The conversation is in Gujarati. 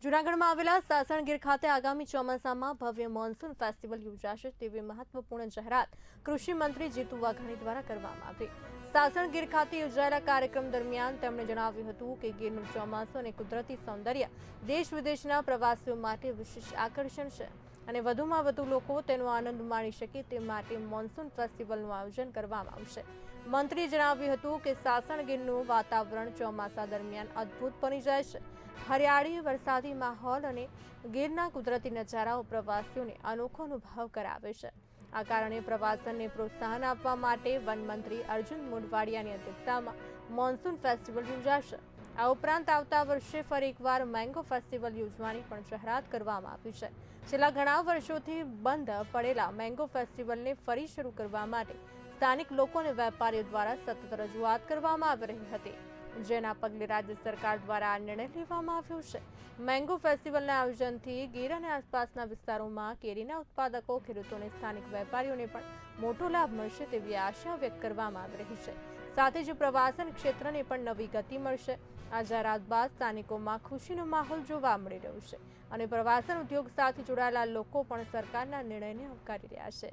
જૂનાગઢમાં આવેલા સાસણગીર ખાતે આગામી ચોમાસામાં ભવ્ય મોન્સૂન ફેસ્ટિવલ યોજાશે તેવી મહત્વપૂર્ણ જાહેરાત કૃષિ મંત્રી જીતુ વાઘાણી દ્વારા કરવામાં આવી। સાસણગીર ખાતે યોજાયેલા કાર્યક્રમ દરમિયાન તેમણે જણાવ્યું હતું કે ગીરનું ચોમાસું અને કુદરતી સૌંદર્ય દેશ વિદેશના પ્રવાસીઓ માટે વિશેષ આકર્ષણ છે અને વધુમાં વધુ લોકો તેનો આનંદ માણી શકે તે માટે મોન્સૂન ફેસ્ટિવલનું આયોજન કરવામાં આવશે। મંત્રીએ જણાવ્યું હતું કે સાસણગીરનું વાતાવરણ ચોમાસા દરમિયાન અદ્ભુત બની જાય છે। હરિયાળી, વરસાદી માહોલ અને ગીરના કુદરતી નજારાઓ પ્રવાસીઓને અનોખો અનુભવ કરાવે છે। આ કારણે પ્રવાસનને પ્રોત્સાહન આપવા માટે વન મંત્રી અર્જુન મોઢવાડિયાની અધ્યક્ષતામાં મોન્સૂન ફેસ્ટિવલ યોજાશે। આ ઉપરાંત આવતા વર્ષે ફરી એકવાર મેંગો ફેસ્ટિવલ યોજવાની પણ જાહેરાત કરવામાં આવી છે। છેલ્લા ઘણા વર્ષોથી બંધ પડેલા મેંગો ફેસ્ટિવલને ફરી શરૂ કરવા માટે સ્થાનિક લોકો અને વેપારીઓ દ્વારા સતત રજૂઆત કરવામાં આવી રહી હતી, જેના પગલે રાજ્ય સરકાર દ્વારા આ નિર્ણય લેવામાં આવ્યો છે। મેંગો ફેસ્ટિવલના આયોજનથી ગીર અને આસપાસના વિસ્તારોમાં કેરીના ઉત્પાદકો, ખેડૂતો અને સ્થાનિક વેપારીઓને પણ મોટો લાભ મળશે તેવી આશા વ્યક્ત કરવામાં આવી રહી છે। સાથે જ પ્રવાસન ક્ષેત્રને પણ નવી ગતિ મળશે। આ જાહેરાત બાદ સ્થાનિકોમાં ખુશીનો માહોલ જોવા મળી રહ્યો છે અને પ્રવાસન ઉદ્યોગ સાથે જોડાયેલા લોકો પણ સરકારના નિર્ણયને આવકારી રહ્યા છે।